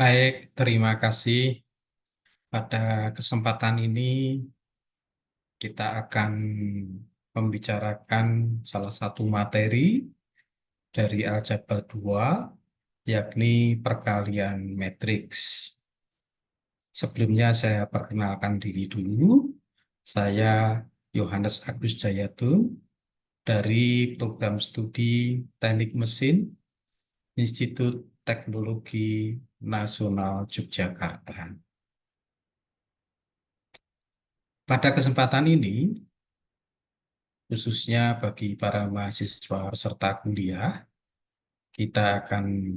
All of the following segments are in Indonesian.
Baik, terima kasih. Pada kesempatan ini kita akan membicarakan salah satu materi dari Aljabar 2, yakni perkalian matriks. Sebelumnya saya perkenalkan diri dulu. Saya Yohanes Agus Jayatun dari Program Studi Teknik Mesin Institut Teknologi Nasional Yogyakarta. Pada kesempatan ini, khususnya bagi para mahasiswa peserta kuliah, kita akan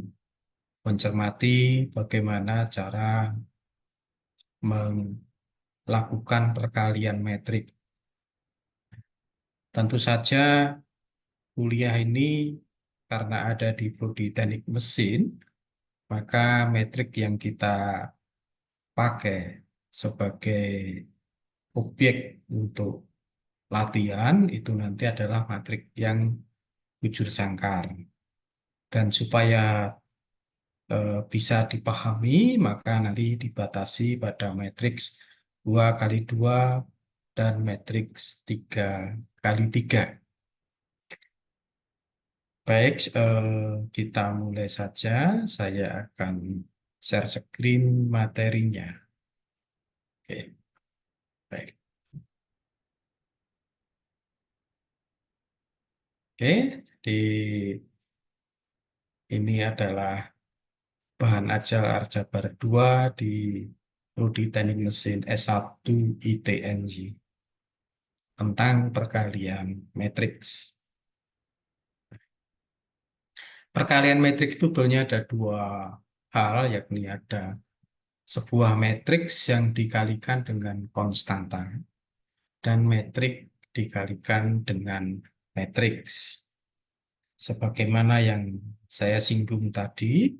mencermati bagaimana cara melakukan perkalian metrik. Tentu saja kuliah ini karena ada di Prodi Teknik Mesin, maka metrik yang kita pakai sebagai objek untuk latihan itu nanti adalah metrik yang bujur sangkar. Dan supaya bisa dipahami, maka nanti dibatasi pada matriks 2x2 dan matriks 3x3. Baik, kita mulai saja. Saya akan share screen materinya. Oke, baik. Oke, jadi ini adalah bahan ajar Aljabar 2 di Prodi Teknik Mesin S1 ITNJ tentang perkalian matriks. Perkalian matriks itu sebenarnya ada dua hal, yakni ada sebuah matriks yang dikalikan dengan konstanta dan metrik dikalikan dengan matriks. Sebagaimana yang saya singgung tadi,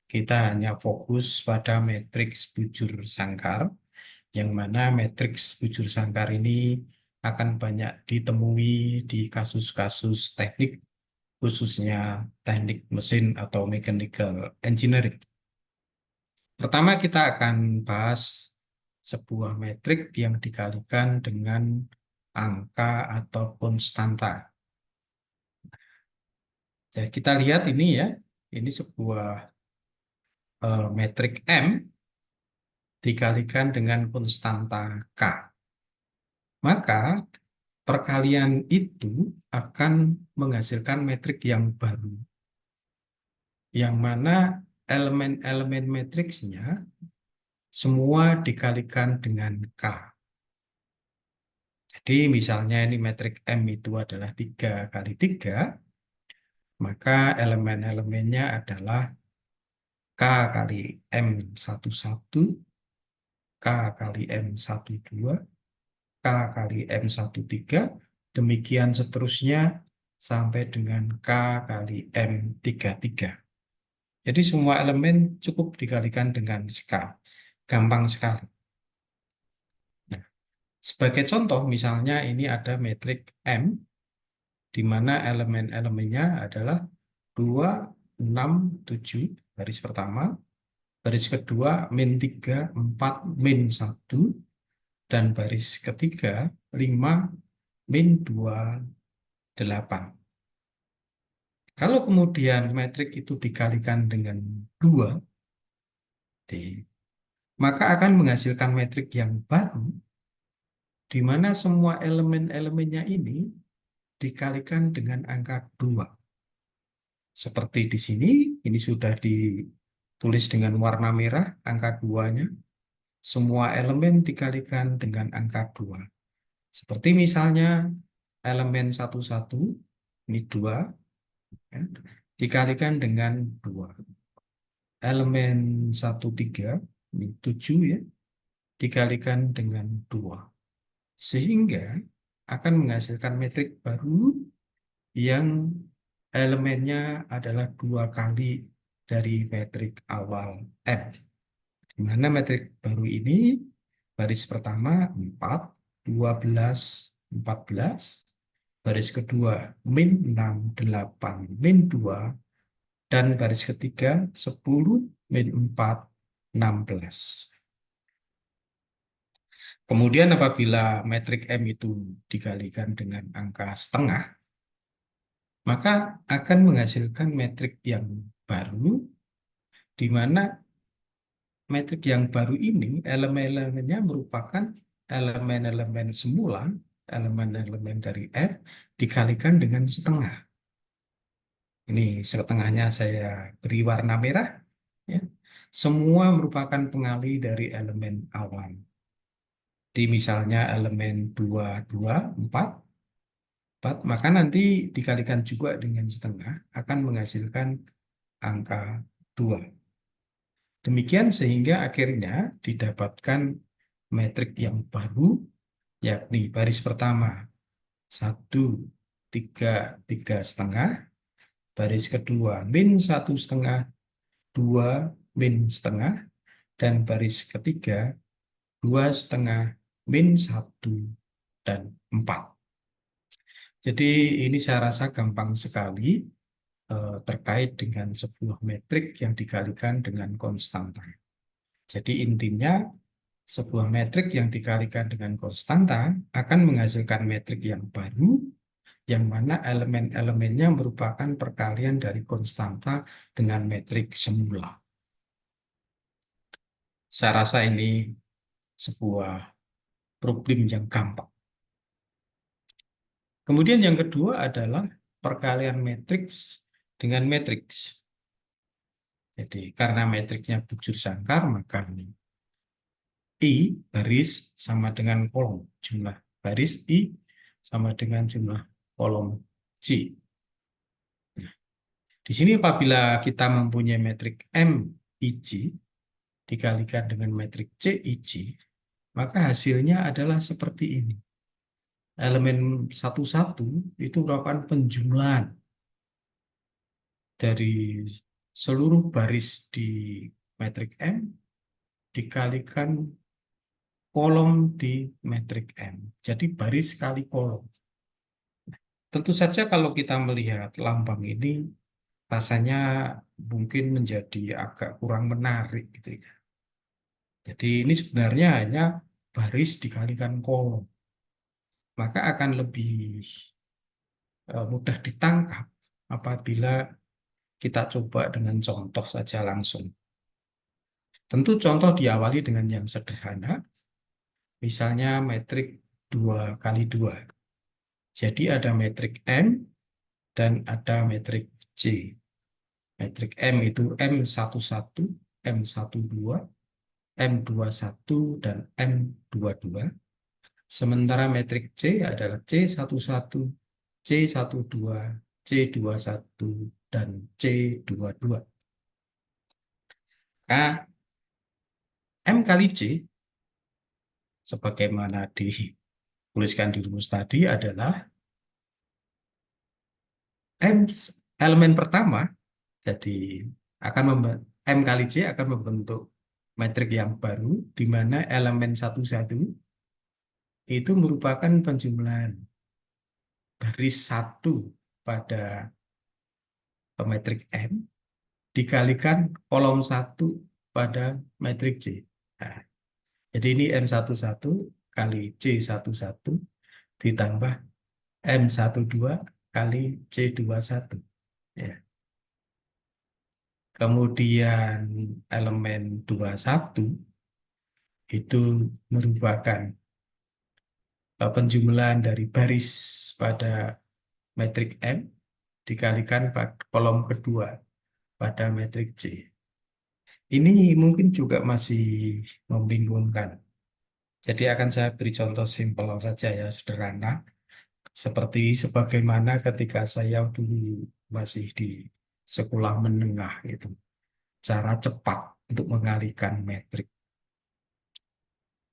kita hanya fokus pada matriks bujur sangkar, yang mana matriks bujur sangkar ini akan banyak ditemui di kasus-kasus teknik, khususnya teknik mesin atau mechanical engineering. Pertama kita akan bahas sebuah metrik yang dikalikan dengan angka atau konstanta. Ya, kita lihat ini ya, ini sebuah metrik M dikalikan dengan konstanta K. Maka perkalian itu akan menghasilkan metrik yang baru, yang mana elemen-elemen matriksnya semua dikalikan dengan K. Jadi misalnya ini metrik M itu adalah 3x3, maka elemen-elemennya adalah K kali M11, K kali M12, K kali M13, demikian seterusnya sampai dengan K kali M33. Jadi semua elemen cukup dikalikan dengan K. Gampang sekali. Nah, sebagai contoh, misalnya ini ada metrik M, di mana elemen-elemennya adalah 2, 6, 7, baris pertama, baris kedua, min 3, 4, min 1, dan baris ketiga, 5, min 2, 8. Kalau kemudian metrik itu dikalikan dengan 2, maka akan menghasilkan metrik yang baru, di mana semua elemen-elemennya ini dikalikan dengan angka 2. Seperti di sini, ini sudah ditulis dengan warna merah, angka 2-nya. Semua elemen dikalikan dengan angka 2. Seperti misalnya elemen 11, ini 2, ya, dikalikan dengan 2. Elemen 13, ini 7 ya, dikalikan dengan 2. Sehingga akan menghasilkan metrik baru yang elemennya adalah 2 kali dari metrik awal M. Di mana metrik baru ini baris pertama 4, 12, 14, baris kedua min 6, 8, min 2, dan baris ketiga 10, min 4, 16. Kemudian apabila metrik M itu dikalikan dengan angka setengah, maka akan menghasilkan metrik yang baru, di mana metrik yang baru ini elemen-elemennya merupakan elemen-elemen semula, elemen-elemen dari R dikalikan dengan setengah. Ini setengahnya saya beri warna merah. Ya. Semua merupakan pengali dari elemen awal. Di misalnya elemen 2, 2, 4, 4, maka nanti dikalikan juga dengan setengah akan menghasilkan angka 2. Demikian sehingga akhirnya didapatkan metrik yang baru, yakni baris pertama 1, 3, 3 setengah, baris kedua min 1 setengah, 2 min setengah, dan baris ketiga 2 setengah, min 1, dan 4. Jadi ini saya rasa gampang sekali terkait dengan sebuah metrik yang dikalikan dengan konstanta. Jadi intinya sebuah metrik yang dikalikan dengan konstanta akan menghasilkan metrik yang baru, yang mana elemen-elemennya merupakan perkalian dari konstanta dengan metrik semula. Saya rasa ini sebuah problem yang gampang. Kemudian yang kedua adalah perkalian matriks dengan matriks. Jadi karena matriksnya bujur sangkar, maka I baris sama dengan kolom. Jumlah baris I sama dengan jumlah kolom C. Nah, di sini apabila kita mempunyai metrik MIJ dikalikan dengan metrik CIJ, maka hasilnya adalah seperti ini. Elemen satu-satu itu merupakan penjumlahan dari seluruh baris di metrik M dikalikan kolom di metrik M. Jadi baris kali kolom. Tentu saja kalau kita melihat lambang ini rasanya mungkin menjadi agak kurang menarik gitu ya. Jadi ini sebenarnya hanya baris dikalikan kolom. Maka akan lebih mudah ditangkap apabila kita coba dengan contoh saja langsung. Tentu contoh diawali dengan yang sederhana, misalnya metrik 2 kali 2. Jadi ada metrik M dan ada metrik C. Metrik M itu M11, M12, M21, dan M22. Sementara metrik C adalah C11, C12, C21, dan C22. Nah, M kali C, sebagaimana dituliskan di rumus tadi, adalah M elemen pertama, jadi akan M kali C akan membentuk metrik yang baru, di mana elemen satu-satu itu merupakan penjumlahan baris 1 pada metrik M dikalikan kolom 1 pada metrik C. Nah, jadi ini M11 kali C11 ditambah M12 kali C21. Ya. Kemudian elemen 21 itu merupakan penjumlahan dari baris pada metrik M dikalikan pada kolom kedua pada metrik C. Ini mungkin juga masih membingungkan. Jadi akan saya beri contoh simpel saja ya, sederhana. Seperti sebagaimana ketika saya dulu masih di sekolah menengah itu. Cara cepat untuk mengalihkan metrik.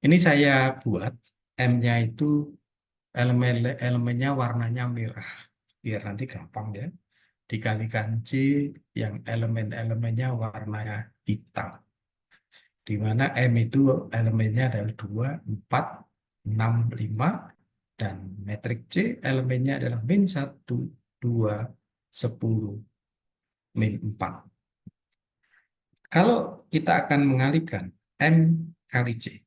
Ini saya buat M-nya itu elemennya warnanya merah. Biar nanti gampang ya. Dikalikan C yang elemen-elemennya warnanya hitam. Di mana M itu elemennya adalah 2, 4, 6, 5, dan metrik C elemennya adalah min 1, 2, 10, min 4. Kalau kita akan mengalihkan M kali C,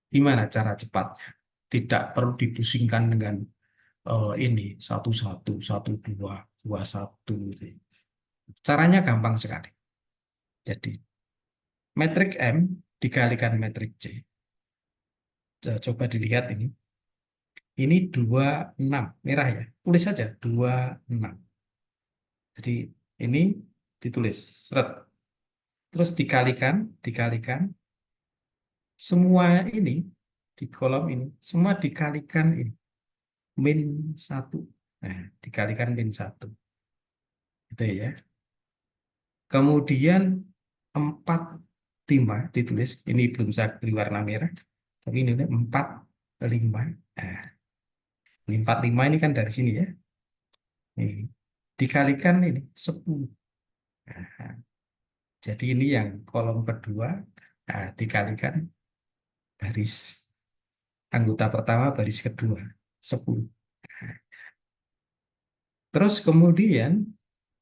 gimana cara cepatnya? Tidak perlu dipusingkan dengan ini satu satu satu dua dua satu. Caranya gampang sekali. Jadi metrik M dikalikan metrik C. Coba dilihat ini. Ini 26 merah ya. Tulis saja 26. Jadi ini ditulis seret. Terus dikalikan semua ini di kolom ini semua dikalikan ini min 1. Nah, dikalikan min 1. Gitu ya. Kemudian 45 ditulis. Ini belum saya beri warna merah. Tapi ini 45. Nah, ini 45 ini kan dari sini ya. Ini. Dikalikan ini 10. Nah, jadi ini yang kolom kedua. Nah, dikalikan baris anggota pertama, baris kedua. 10. Terus kemudian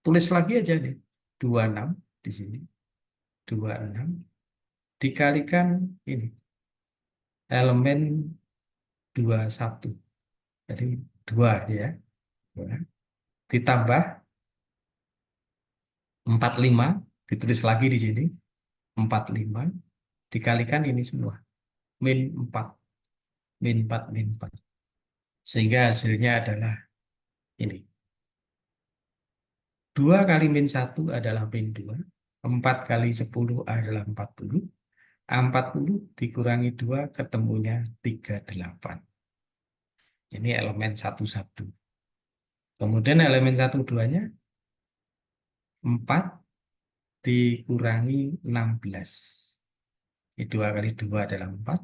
tulis lagi aja nih. 26 di sini. 26 dikalikan ini. Elemen 21. Jadi 2 ya. 2. Ditambah 45 ditulis lagi di sini. 45 dikalikan ini semua. Min 4. Min 4, min 4. Sehingga hasilnya adalah ini. 2 kali min 1 adalah min 2. 4 kali 10 adalah 40. 40 dikurangi 2 ketemunya 38. Ini elemen 11. Kemudian elemen 12-nya 4 dikurangi 16. Ini 2 kali 2 adalah 4.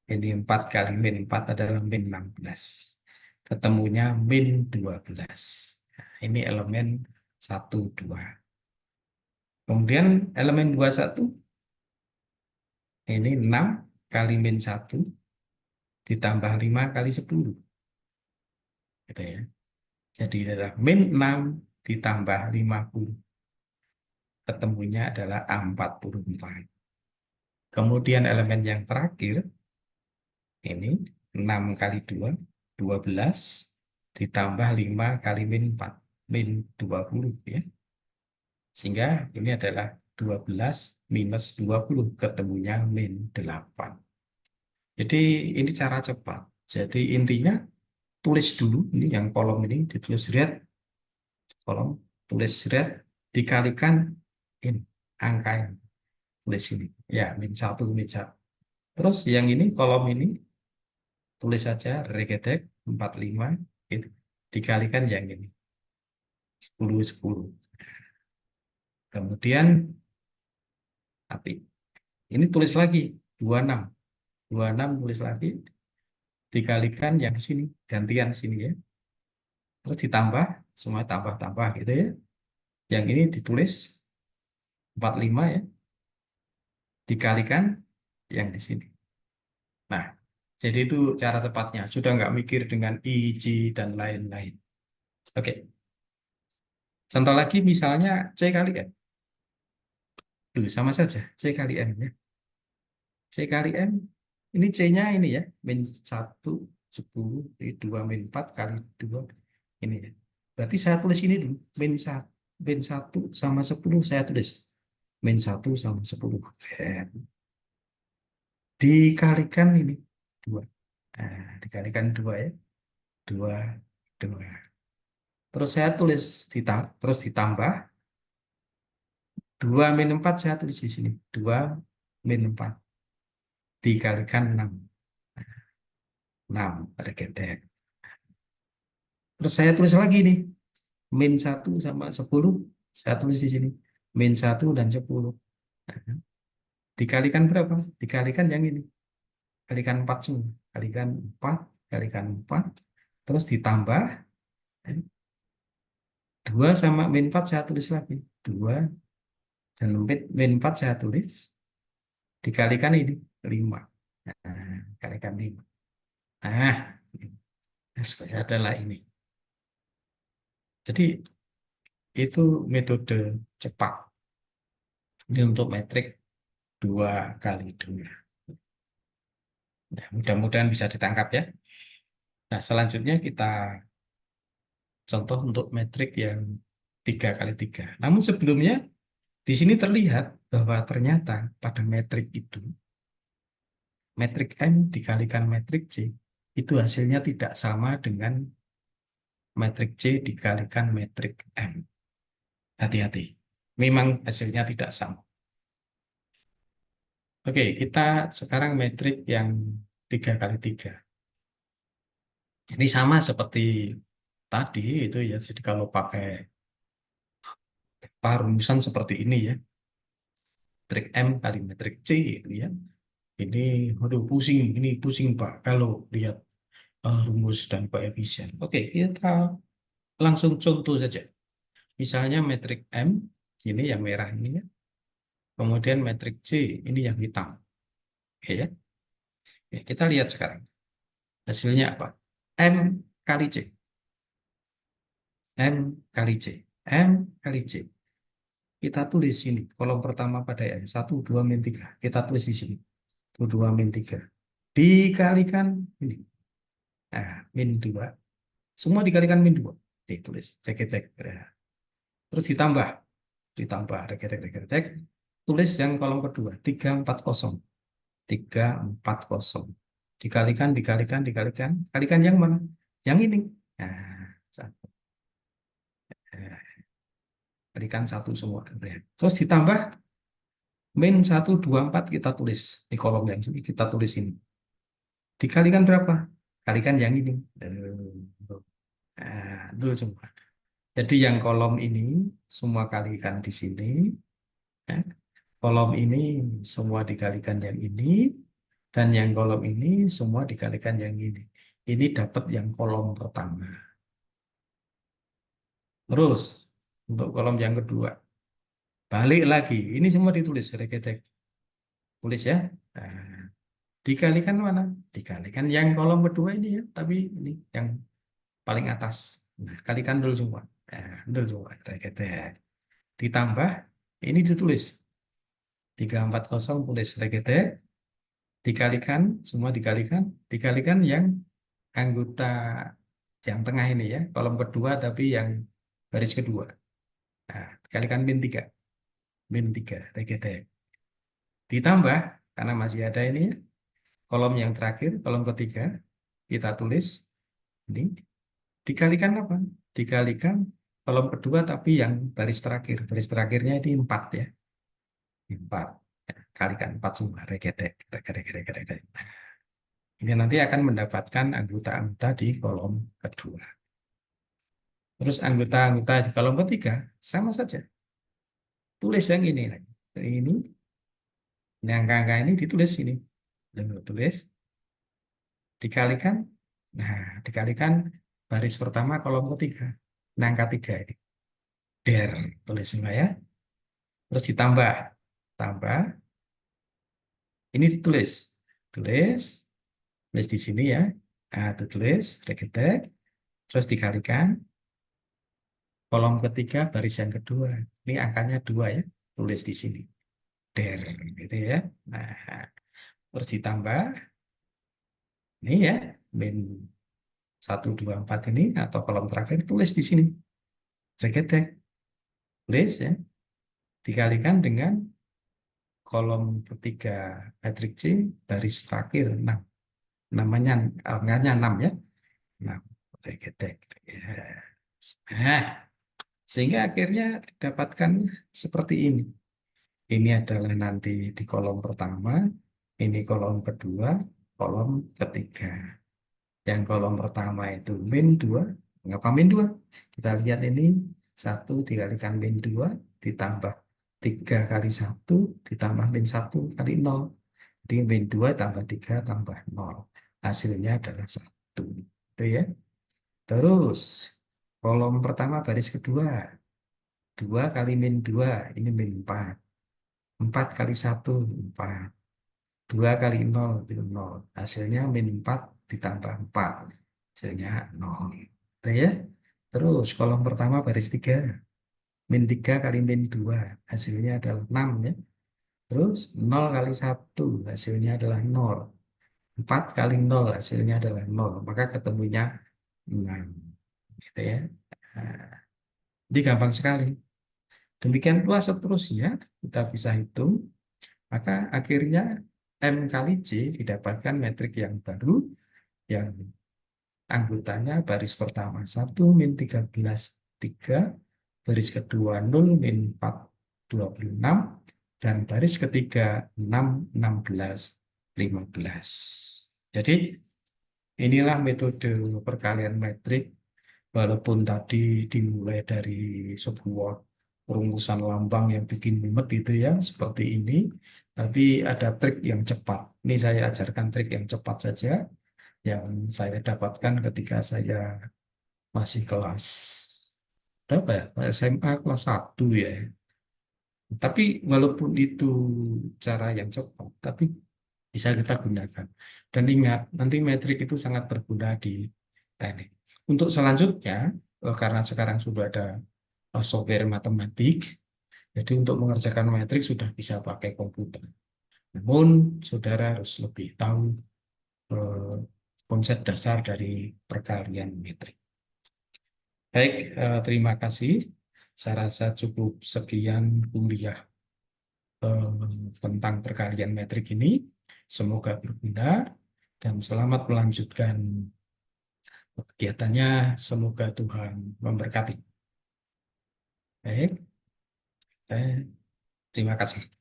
Ini 4 kali min 4 adalah min 16. Ketemunya min 12. Nah, ini elemen 1, 2. Kemudian elemen 21 ini 6 kali min 1 ditambah 5 kali 10. Gitu ya. Jadi adalah min 6 ditambah 50. Ketemunya adalah 44. Kemudian elemen yang terakhir ini 6 kali 2, 12 ditambah 5 kali min 4, min 20 ya. Sehingga ini adalah 12 minus 20 ketemunya min 8. Jadi ini cara cepat. Jadi intinya tulis dulu ini yang kolom ini ditulis red, kolom tulis red dikalikan ini angka ini tulis ini ya min 1 min 1. Terus yang ini kolom ini tulis saja regedek 45 itu dikalikan yang ini 10 10. Kemudian tapi ini tulis lagi 26. 26 tulis lagi dikalikan yang di sini gantian sini ya. Terus ditambah semua tambah-tambah gitu ya. Yang ini ditulis 45 ya. Dikalikan yang di sini. Nah, jadi itu cara cepatnya. Sudah nggak mikir dengan I, J, dan lain-lain. Oke. Contoh lagi misalnya C kali M. Dulu sama saja. C kali M ya. C kali M. Ini C-nya ini ya. Min 1, 10, 2, min 4 kali 2. Ini ya. Berarti saya tulis ini dulu. Min 1 sama 10 saya tulis. Min 1 sama 10. Dikalikan ini. 2. Nah, dikalikan 2 ya. 2, 2. Terus saya tulis terus ditambah 2 min 4 saya tulis di sini. 2 min 4 dikalikan 6. 6 regedek. Terus saya tulis lagi nih. Min 1 sama 10 saya tulis di sini. Min 1 dan 10. Dikalikan berapa? Dikalikan yang ini. Kalikan 4 semua. Kalikan 4, kalikan 4. Terus ditambah 2 sama min 4 saya tulis lagi. 2 dan min 4 saya tulis. Dikalikan ini 5. Nah, kalikan 5. Nah, adalah ini. Jadi itu metode cepat. Ini untuk metrik 2 kali 2. Nah, mudah-mudahan bisa ditangkap ya. Nah, selanjutnya kita contoh untuk metrik yang 3 kali 3. Namun sebelumnya, di sini terlihat bahwa ternyata pada metrik itu, metrik M dikalikan metrik C, itu hasilnya tidak sama dengan metrik C dikalikan metrik M. Hati-hati, memang hasilnya tidak sama. Oke, kita sekarang metrik yang 3 kali 3. Ini sama seperti tadi itu ya, jadi kalau pakai rumusan seperti ini ya, metrik M kali metrik C itu ya. Ini, aduh pusing, ini pusing Pak kalau lihat rumus dan koefisien. Oke, kita langsung contoh saja. Misalnya metrik M, ini yang merah ini ya. Kemudian metrik C, ini yang hitam. Oke ya. Oke, kita lihat sekarang. Hasilnya apa? M kali C. M kali C. M kali C. Kita tulis sini. Kolom pertama pada M. 1, 2, min 3. Kita tulis di sini. 1, 2, min 3. Dikalikan ini. Nah, min 2. Semua dikalikan min 2. Ditulis. Reketek. Terus ditambah. Ditambah. Reketek, reketek. Tulis yang kolom kedua. 3, 4, 0. 3, 4, 0. Dikalikan, dikalikan, dikalikan. Kalikan yang mana? Yang ini. Nah, satu. Kalikan satu semua. Terus ditambah min 1, 2, 4 kita tulis. Di kolom yang ini kita tulis ini. Dikalikan berapa? Kalikan yang ini. Nah, dulu semua. Jadi yang kolom ini semua kalikan di sini. Ya. Kolom ini semua dikalikan yang ini. Dan yang kolom ini semua dikalikan yang ini. Ini dapat yang kolom pertama. Terus, untuk kolom yang kedua. Balik lagi. Ini semua ditulis. Reketek. Tulis ya. Nah, dikalikan mana? Dikalikan yang kolom kedua ini ya. Tapi ini yang paling atas. Nah, kalikan dulu semua. Nah, dulu semua. Reketek. Ditambah. Ini ditulis. 340 tulis reketek. Dikalikan. Semua dikalikan. Dikalikan yang anggota yang tengah ini ya, kolom kedua tapi yang baris kedua. Nah, dikalikan min 3. Min 3, regetek. Ditambah, karena masih ada ini ya, kolom yang terakhir, kolom ketiga, kita tulis, ini, dikalikan apa? Dikalikan kolom kedua tapi yang baris terakhir. Baris terakhirnya ini 4 ya. 4. Kalikan 4 semua, regetek, regetek, regetek. Ini nanti akan mendapatkan anggota-anggota di kolom kedua. Terus anggota-anggota di kolom ketiga sama saja. Tulis yang ini lagi. Ini angka-angka ini ditulis ini. Tulis, dikalikan. Nah, dikalikan baris pertama kolom ketiga. Nah, angka 3 ini. Der, tulis semua ya. Terus ditambah. Tambah. Ini ditulis. Tulis. Tulis di sini ya. Nah, ditulis. Regetek. Terus dikalikan. Kolom ketiga baris yang kedua. Ini angkanya 2 ya. Tulis di sini. Der, gitu ya. Nah, terus ditambah ini ya, min 1, 2, 4 ini atau kolom terakhir tulis di sini. Regetek. Tulis ya. Dikalikan dengan kolom ketiga metrik C baris terakhir 6. Namanya angkanya 6 ya. 6. Regetek. Yes. Nah, sehingga akhirnya didapatkan seperti ini. Ini adalah nanti di kolom pertama, ini kolom kedua, kolom ketiga. Yang kolom pertama itu min 2. Mengapa min 2? Kita lihat ini 1 dikalikan min 2 ditambah 3 kali 1 ditambah min 1 kali 0. Jadi min 2 tambah 3 tambah 0. Hasilnya adalah 1. Itu ya. Terus kolom pertama baris kedua. 2 kali min 2. Ini min 4. 4 kali 1, 4. 2 kali 0 itu 0. Hasilnya min 4 ditambah 4. Hasilnya 0. Itu ya. Terus kolom pertama baris 3. min 3 kali min 2 hasilnya adalah 6 ya. Terus 0 kali 1 hasilnya adalah 0. 4 kali 0 hasilnya adalah 0. Maka ketemunya 6. Gitu ya. Nah, jadi gampang sekali. Demikian pula seterusnya kita bisa hitung. Maka akhirnya M kali C didapatkan metrik yang baru yang anggotanya baris pertama 1 min 13 3, baris kedua 0 min 4 26, dan baris ketiga 6 16 15. Jadi inilah metode perkalian metrik, walaupun tadi dimulai dari sebuah perumusan lambang yang bikin mumet itu ya, seperti ini, tapi ada trik yang cepat. Ini saya ajarkan trik yang cepat saja, yang saya dapatkan ketika saya masih kelas berapa ya? SMA kelas 1 ya. Tapi walaupun itu cara yang cepat, tapi bisa kita gunakan. Dan ingat, nanti metrik itu sangat berguna di teknik. Untuk selanjutnya, karena sekarang sudah ada software matematik, jadi untuk mengerjakan metrik sudah bisa pakai komputer. Namun, saudara harus lebih tahu eh, konsep dasar dari perkalian metrik. Baik, terima kasih. Saya rasa cukup sekian kuliah tentang perkalian metrik ini. Semoga berguna dan selamat melanjutkan kegiatannya. Semoga Tuhan memberkati. Baik, terima kasih.